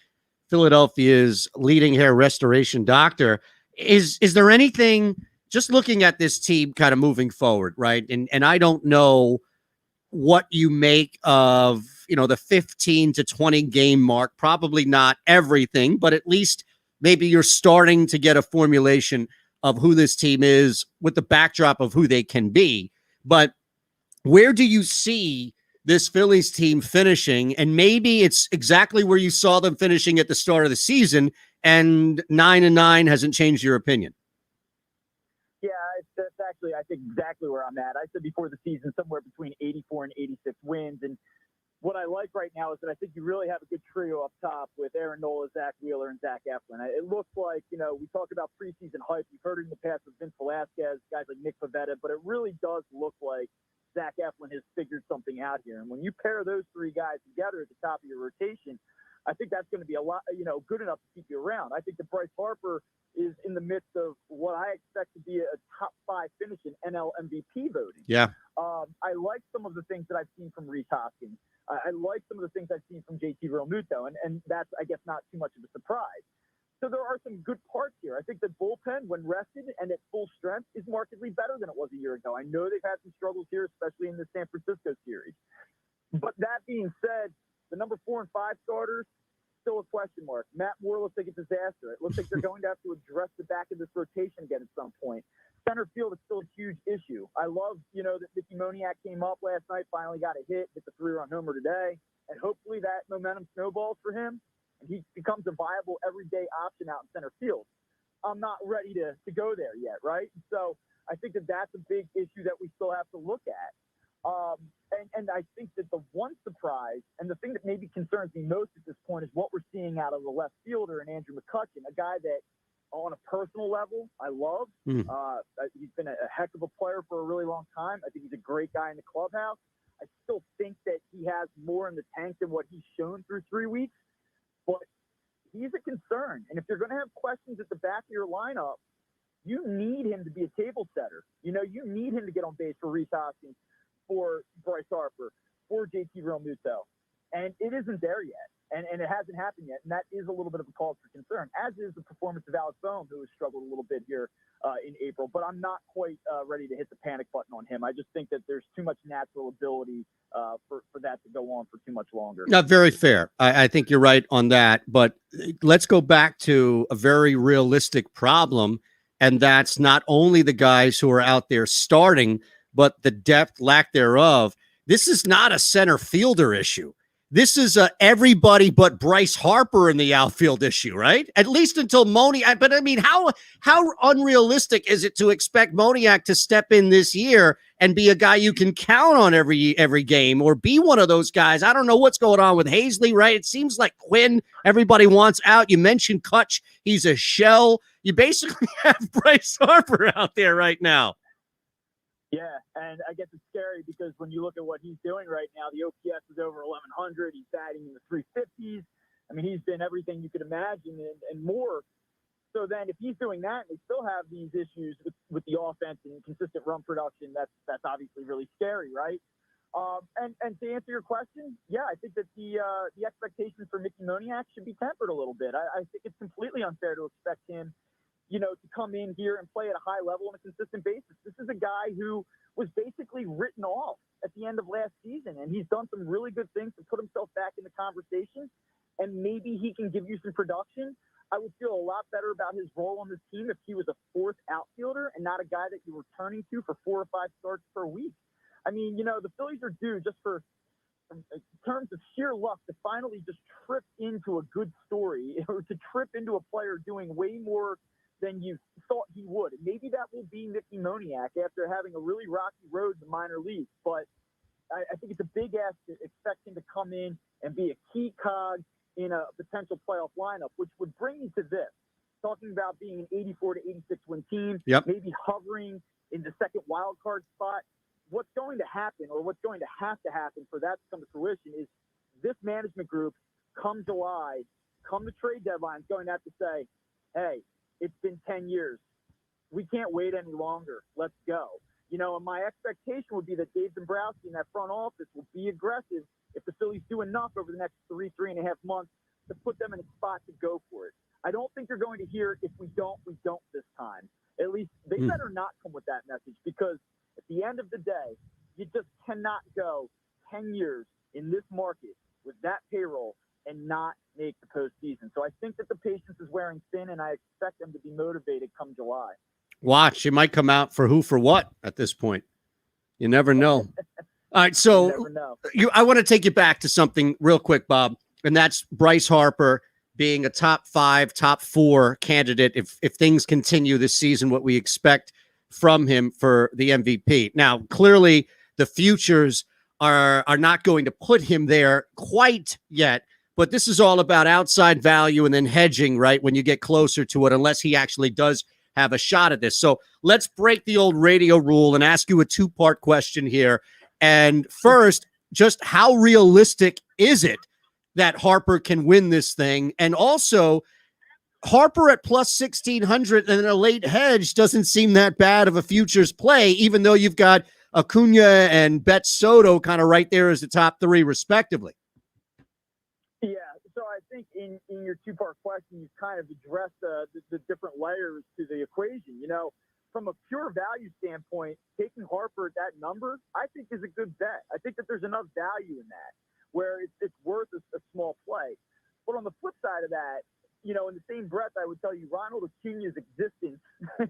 Philadelphia's leading hair restoration doctor. Is there anything, just looking at this team kind of moving forward, right? And I don't know what you make of, the 15 to 20 game mark, probably not everything, but at least maybe you're starting to get a formulation of who this team is with the backdrop of who they can be. But where do you see this Phillies team finishing? And maybe it's exactly where you saw them finishing at the start of the season, and 9-9 hasn't changed your opinion. Yeah, that's actually, I think, exactly where I'm at. I said before the season somewhere between 84 and 86 wins. And what I like right now is that I think you really have a good trio up top with Aaron Nola, Zach Wheeler, and Zach Eflin. It looks like, we talk about preseason hype. We've heard it in the past with Vince Velasquez, guys like Nick Pivetta, but it really does look like Zach Eflin has figured something out here. And when you pair those three guys together at the top of your rotation, I think that's going to be a lot, good enough to keep you around. I think that Bryce Harper is in the midst of what I expect to be a top 5 finish in NL MVP voting. Yeah. I like some of the things that I've seen from Rhys Hoskins. I like some of the things I've seen from JT Realmuto, and that's, I guess, not too much of a surprise. So there are some good parts here. I think the bullpen, when rested and at full strength, is markedly better than it was a year ago. I know they've had some struggles here, especially in the San Francisco series. But that being said, the number 4 and 5 starters, still a question mark. Matt Moore looks like a disaster. It looks like they're going to have to address the back of this rotation again at some point. Center field is still a huge issue. I love, that Mickey Moniak came up last night, finally got a hit the 3-run homer today, and hopefully that momentum snowballs for him, and he becomes a viable everyday option out in center field. I'm not ready to go there yet, right? So I think that that's a big issue that we still have to look at. And I think that the one surprise, and the thing that maybe concerns me most at this point, is what we're seeing out of the left fielder and Andrew McCutchen, a guy that on a personal level I love. He's been a heck of a player for a really long time. I think he's a great guy in the clubhouse. I still think that he has more in the tank than what he's shown through 3 weeks, but he's a concern. And if you're going to have questions at the back of your lineup, you need him to be a table setter. You need him to get on base for Rhys Hoskins, for Bryce Harper, for JT Realmuto. And it isn't there yet. And it hasn't happened yet. And that is a little bit of a cause for concern, as is the performance of Alex Boehm, who has struggled a little bit here in April. But I'm not quite ready to hit the panic button on him. I just think that there's too much natural ability for that to go on for too much longer. Not very fair. I think you're right on that. But let's go back to a very realistic problem. And that's not only the guys who are out there starting, but the depth, lack thereof. This is not a center fielder issue. this is a everybody but Bryce Harper in the outfield issue, right? At least until Moniak. But I mean, how unrealistic is it to expect Moniak to step in this year and be a guy you can count on every game, or be one of those guys? I don't know what's going on with Hazley, right? It seems like Quinn, everybody wants out. You mentioned Kutch, he's a shell. You basically have Bryce Harper out there right now. Yeah, and I guess it's scary because when you look at what he's doing right now, the OPS is over 1,100. He's batting in the 350s. I mean, he's been everything you could imagine and more. So then if he's doing that and they still have these issues with the offense and consistent run production, that's obviously really scary, right? And to answer your question, yeah, I think that the expectations for Mickey Moniak should be tempered a little bit. I think it's completely unfair to expect him to come in here and play at a high level on a consistent basis. This is a guy who was basically written off at the end of last season, and he's done some really good things to put himself back in the conversation, and maybe he can give you some production. I would feel a lot better about his role on this team if he was a fourth outfielder and not a guy that you were turning to for 4 or 5 starts per week. I mean, the Phillies are due just for, in terms of sheer luck, to finally just trip into a good story or to trip into a player doing way more than you thought he would. And maybe that will be Mickey Moniak after having a really rocky road in the minor leagues. But I think it's a big ask to expect him to come in and be a key cog in a potential playoff lineup, which would bring me to this. Talking about being an 84 to 86 win team, maybe hovering in the second wild card spot. What's going to happen, or what's going to have to happen for that to come to fruition, is this management group, come July, come the trade deadline, is going to have to say, hey, it's been 10 years. We can't wait any longer. Let's go. And my expectation would be that Dave Dombrowski and that front office will be aggressive if the Phillies do enough over the next 3.5 months to put them in a spot to go for it. I don't think you're going to hear, if we don't this time. At least they better not come with that message, because at the end of the day, you just cannot go 10 years in this market with that payroll and not make the postseason. So I think that the patience is wearing thin, and I expect them to be motivated come July. Watch, it might come out for who for what at this point. You never know. All right, so I want to take you back to something real quick, Bob, and that's Bryce Harper being a top 5, top 4 candidate if things continue this season, what we expect from him for the MVP. Now, clearly, the futures are not going to put him there quite yet, but this is all about outside value and then hedging, right, when you get closer to it, unless he actually does have a shot at this. So let's break the old radio rule and ask you a 2-part question here. And first, just how realistic is it that Harper can win this thing? And also, Harper at plus 1,600 and a late hedge doesn't seem that bad of a futures play, even though you've got Acuna and Bet Soto kind of right there as the top 3, respectively. Yeah, so I think in your 2-part question, you've kind of addressed the different layers to the equation. From a pure value standpoint, taking Harper at that number, I think is a good bet. I think that there's enough value in that where it's worth a small play. But on the flip side of that, in the same breath, I would tell you Ronald Acuna's existence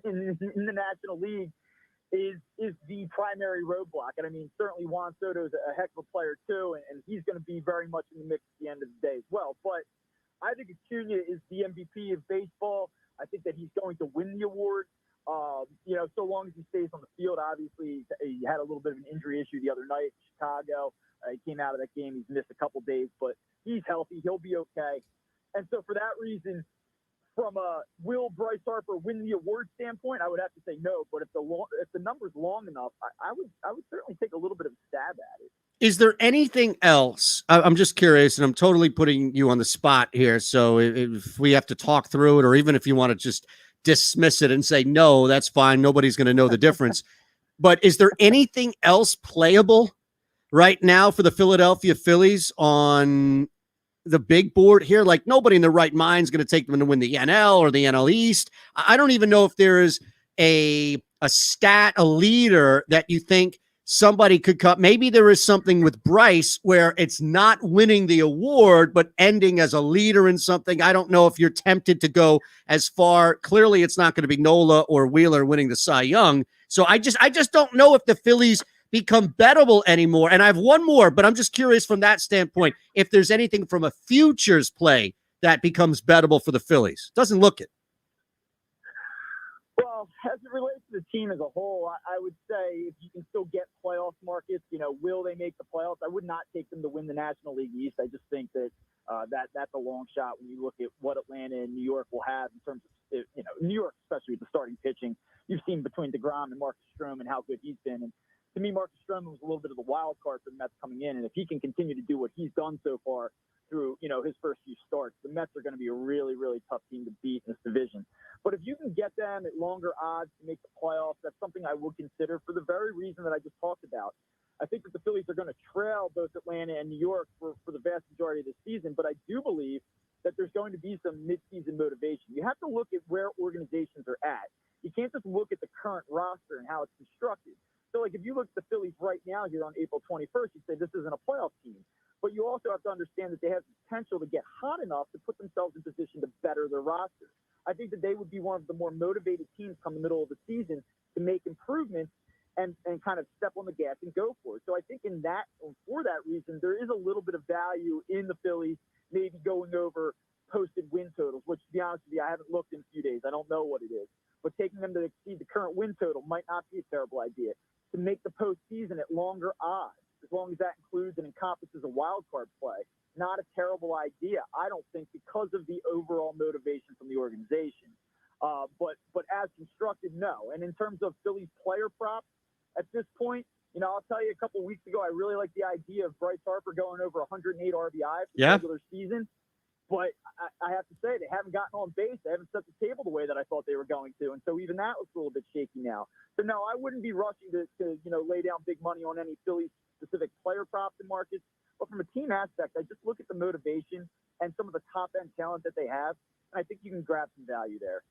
in the National League is the primary roadblock. And I mean, certainly Juan Soto is a heck of a player too, and he's going to be very much in the mix at the end of the day as well. But I think Acuna is the MVP of baseball. I think that he's going to win the award. So long as he stays on the field. Obviously, he had a little bit of an injury issue the other night in Chicago. He came out of that game. He's missed a couple days, but he's healthy. He'll be okay. And so for that reason, from a will Bryce Harper win the award standpoint, I would have to say no. But if the number's long enough, I would certainly take a little bit of a stab at it. Is there anything else? I'm just curious, and I'm totally putting you on the spot here. So if we have to talk through it, or even if you want to just dismiss it and say, no, that's fine, nobody's going to know the difference. But is there anything else playable right now for the Philadelphia Phillies on the big board here? Like, nobody in their right mind is going to take them to win the NL or the NL East. I don't even know if there is a leader that you think somebody could cut. Maybe there is something with Bryce where it's not winning the award, but ending as a leader in something. I don't know if you're tempted to go as far. Clearly, it's not going to be Nola or Wheeler winning the Cy Young. So I just don't know if the Phillies become bettable anymore. And I have one more, but I'm just curious from that standpoint if there's anything from a futures play that becomes bettable for the Phillies. Doesn't look it. Well, as it relates to the team as a whole, I would say if you can still get playoff markets, will they make the playoffs? I would not take them to win the National League East. I just think that that's a long shot when you look at what Atlanta and New York will have in terms of, New York, especially with the starting pitching. You've seen between DeGrom and Marcus Stroman how good he's been. And to me, Marcus Stroman was a little bit of the wild card for the Mets coming in. And if he can continue to do what he's done so far through, his first few starts, the Mets are going to be a really, really tough team to beat in this division. But if you can get them at longer odds to make the playoffs, that's something I would consider for the very reason that I just talked about. I think that the Phillies are going to trail both Atlanta and New York for the vast majority of the season, but I do believe that there's going to be some midseason motivation. You have to look at where organizations are at. You can't just look at the current roster and how it's constructed. So, if you look at the Phillies right now here on April 21st, you say this isn't a playoff team. But you also have to understand that they have the potential to get hot enough to put themselves in position to better their roster. I think that they would be one of the more motivated teams come the middle of the season to make improvements and kind of step on the gas and go for it. So I think for that reason, there is a little bit of value in the Phillies maybe going over posted win totals, which, to be honest with you, I haven't looked in a few days. I don't know what it is. But taking them to exceed the current win total might not be a terrible idea. To make the postseason at longer odds, as long as that includes and encompasses a wild card play, not a terrible idea, I don't think, because of the overall motivation from the organization. But as constructed, no. And in terms of Phillies player props, at this point, I'll tell you, a couple of weeks ago, I really liked the idea of Bryce Harper going over 108 RBI for the regular season. But I have to say, they haven't gotten on base. They haven't set the table the way that I thought they were going to. And so even that looks a little bit shaky now. So, no, I wouldn't be rushing to lay down big money on any Phillies-specific player props and markets. But from a team aspect, I just look at the motivation and some of the top-end talent that they have, and I think you can grab some value there.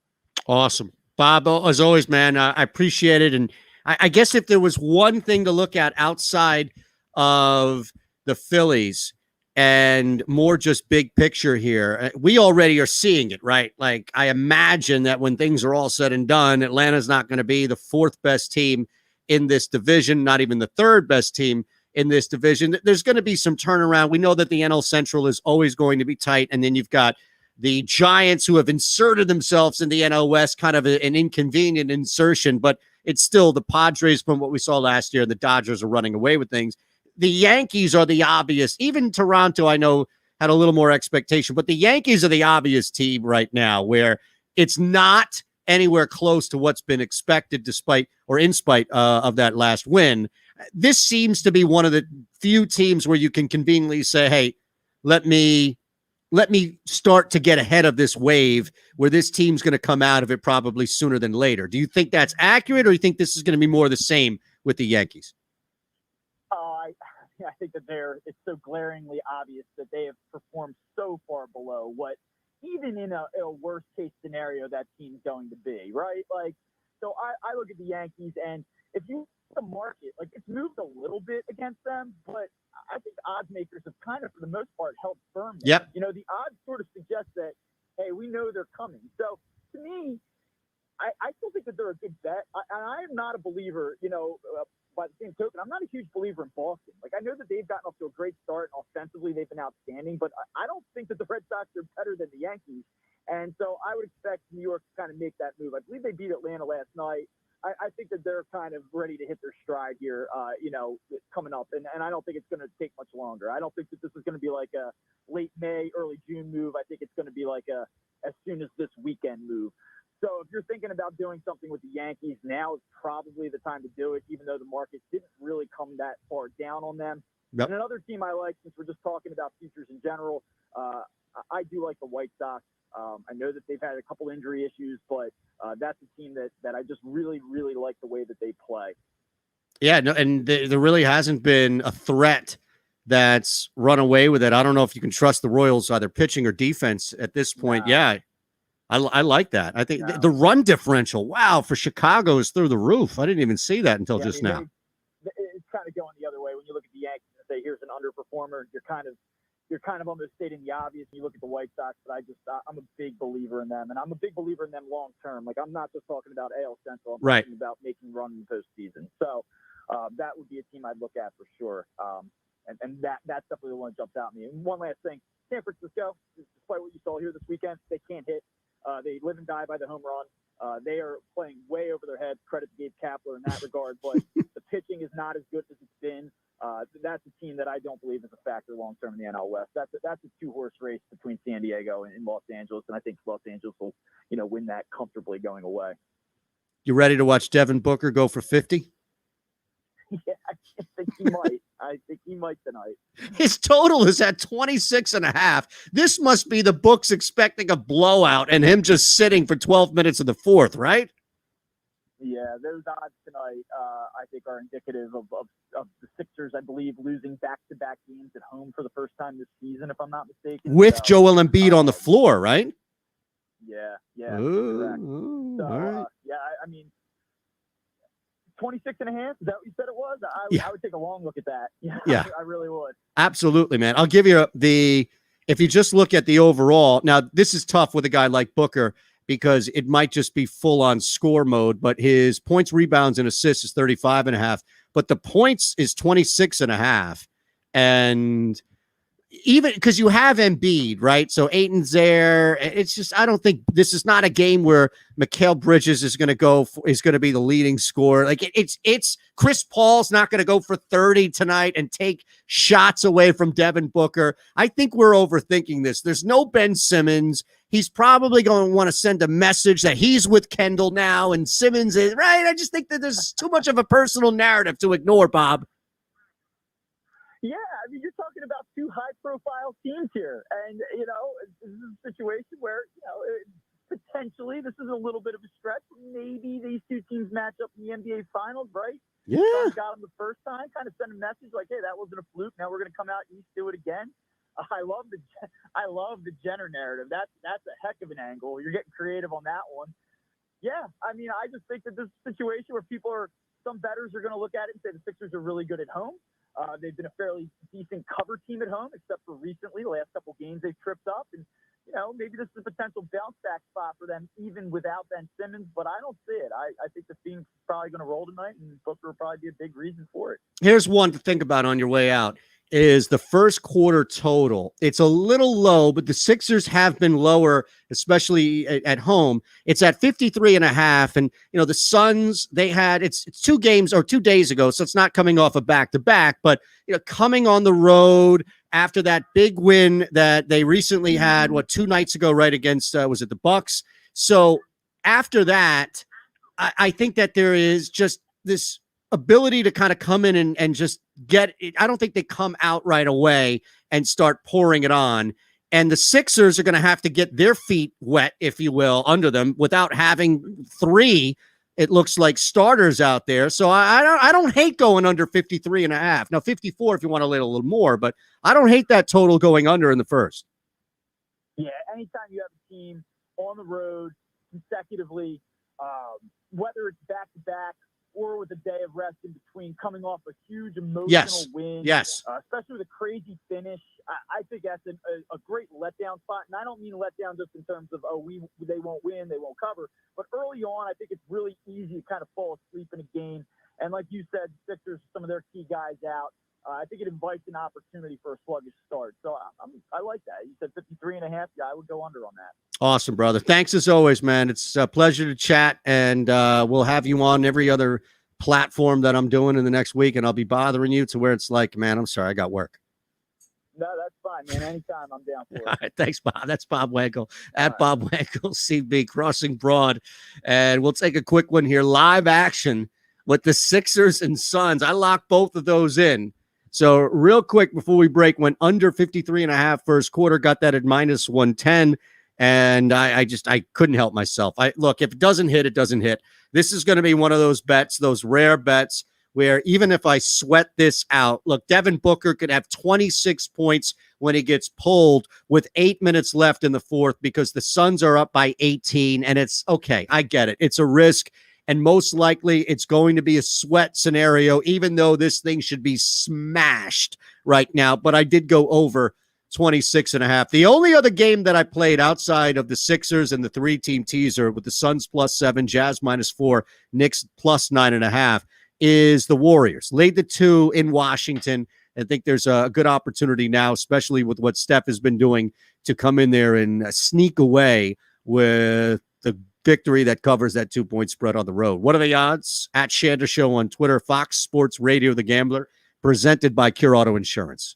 Awesome. Bob, as always, man, I appreciate it. And I guess if there was one thing to look at outside of the Phillies and more just big picture here, we already are seeing it, right? Like, I imagine that when things are all said and done, Atlanta's not going to be the fourth best team in this division, not even the third best team in this division. There's going to be some turnaround. We know that the NL Central is always going to be tight. And then you've got the Giants, who have inserted themselves in the NL West, kind of an inconvenient insertion, but it's still the Padres from what we saw last year. The Dodgers are running away with things. The Yankees are the obvious. Even Toronto, I know, had a little more expectation, but the Yankees are the obvious team right now, where it's not anywhere close to what's been expected in spite of that last win. This seems to be one of the few teams where you can conveniently say, hey, let me start to get ahead of this wave, where this team's going to come out of it probably sooner than later. Do you think that's accurate, or do you think this is going to be more of the same with the Yankees? I think that it's so glaringly obvious that they have performed so far below what, even in a worst case scenario, that team's going to be, right? So I look at the Yankees, and if you the market, it's moved a little bit against them, but I think odds makers have kind of, for the most part, held firm. Yep. The odds sort of suggest that, hey, we know they're coming. So to me, I still think that they're a good bet. I am not a believer, by the same token, I'm not a huge believer in Boston. I know that they've gotten off to a great start, and offensively they've been outstanding, but I don't think that the Red Sox are better than the Yankees. And so I would expect New York to kind of make that move. I believe they beat Atlanta last night. I think that they're kind of ready to hit their stride here, coming up. And I don't think it's going to take much longer. I don't think that this is going to be like a late May, early June move. I think it's going to be like a as soon as this weekend move. So if you're thinking about doing something with the Yankees, now is probably the time to do it, even though the market didn't really come that far down on them. Yep. And another team I like, since we're just talking about futures in general, I do like the White Sox. I know that they've had a couple injury issues, but that's a team that I just really, really like the way that they play. Yeah, no, and there really hasn't been a threat that's run away with it. I don't know if you can trust the Royals, either pitching or defense at this point. No. Yeah, I like that. I think the run differential, wow, for Chicago is through the roof. I didn't even see that until just now. It's kind of going the other way when you look at the Yankees and say, here's an underperformer. You're kind of almost stating the obvious. You look at the White Sox, but I'm a big believer in them, and I'm a big believer in them long term. I'm not just talking about AL Central. I'm talking about making run in the postseason. So that would be a team I'd look at for sure. And that's definitely the one that jumps out at me. And one last thing, San Francisco, despite what you saw here this weekend, they can't hit. They live and die by the home run. They are playing way over their heads. Credit to Gabe Kapler in that regard, but the pitching is not as good as it's been. That's a team that I don't believe is a factor long term in the NL West. That's a two-horse race between San Diego and Los Angeles, and I think Los Angeles will, win that comfortably going away. You ready to watch Devin Booker go for 50? Yeah, I think he might. I think he might tonight. His total is at 26.5. This must be the books expecting a blowout and him just sitting for 12 minutes in the fourth, right? Yeah, those odds tonight, I think, are indicative of the Sixers, I believe, losing back-to-back games at home for the first time this season, if I'm not mistaken. With Joel Embiid on the floor, right? Yeah. Correct. Ooh, So, all right. I mean, 26.5, is that what you said it was? I would take a long look at that. Yeah. I really would. Absolutely, man. I'll give you if you just look at the overall. Now, this is tough with a guy like Booker because it might just be full on score mode, but his points, rebounds, and assists is 35.5, but the points is 26.5. And even because you have Embiid, right? So Ayton's there. It's just, I don't think this is not a game where Mikal Bridges is going to be the leading scorer. Like it's Chris Paul's not going to go for 30 tonight and take shots away from Devin Booker. I think we're overthinking this. There's no Ben Simmons. He's probably going to want to send a message that he's with Kendall now and Simmons is right. I just think that there's too much of a personal narrative to ignore, Bob. Yeah, I mean, you're talking about two high-profile teams here, and this is a situation where potentially this is a little bit of a stretch. Maybe these two teams match up in the NBA Finals, right? Yeah, got them the first time, kind of send a message like, "Hey, that wasn't a fluke. Now we're going to come out East, do it again." I love the Jenner narrative. That's a heck of an angle. You're getting creative on that one. Yeah, I mean, I just think that this situation where some bettors are going to look at it and say the Sixers are really good at home. They've been a fairly decent cover team at home, except for recently, the last couple games they've tripped up. And, maybe this is a potential bounce back spot for them, even without Ben Simmons, but I don't see it. I think the Phoenix is probably going to roll tonight, and Booker will probably be a big reason for it. Here's one to think about on your way out. Is the first quarter total. It's a little low, but the Sixers have been lower, especially at home. It's at 53.5. And, the Suns, it's 2 games or 2 days ago. So it's not coming off a back-to-back, but, coming on the road after that big win that they recently had, 2 nights ago, right, against, was it the Bucks? So after that, I think that there is just this ability to kind of come in and just get it. I don't think they come out right away and start pouring it on. And the Sixers are going to have to get their feet wet, if you will, under them without having 3, it looks like, starters out there. So I don't hate going under 53.5. Now 54 if you want to lay a little more, but I don't hate that total going under in the first. Yeah, anytime you have a team on the road consecutively, whether it's back-to-back or with a day of rest in between, coming off a huge emotional win. Yes. Especially with a crazy finish. I think that's a great letdown spot. And I don't mean letdown just in terms of, they won't win, they won't cover. But early on, I think it's really easy to kind of fall asleep in a game. And like you said, Sixers, some of their key guys out. I think it invites an opportunity for a sluggish start. So I like that. You said 53.5. Yeah, I would go under on that. Awesome, brother. Thanks as always, man. It's a pleasure to chat, and we'll have you on every other platform that I'm doing in the next week, and I'll be bothering you to where it's like, man, I'm sorry, I got work. No, that's fine, man. Anytime, I'm down for it. All right, thanks, Bob. That's Bob Wankel at Bob Wankel, CB, Crossing Broad. And we'll take a quick one here. Live action with the Sixers and Suns. I locked both of those in. So real quick before we break, went under 53.5 first quarter, got that at -110. And I couldn't help myself. Look, if it doesn't hit, it doesn't hit. This is going to be one of those bets, those rare bets where even if I sweat this out, look, Devin Booker could have 26 points when he gets pulled with 8 minutes left in the fourth because the Suns are up by 18. And it's okay. I get it. It's a risk. And most likely it's going to be a sweat scenario, even though this thing should be smashed right now. But I did go over 26.5. The only other game that I played outside of the Sixers and the 3-team teaser with the Suns +7, Jazz -4, Knicks +9.5 is the Warriors. Laid the 2 in Washington. I think there's a good opportunity now, especially with what Steph has been doing, to come in there and sneak away with the victory that covers that 2-point spread on the road. What are the odds? At Shander Show on Twitter, Fox Sports Radio, The Gambler, presented by Cure Auto Insurance.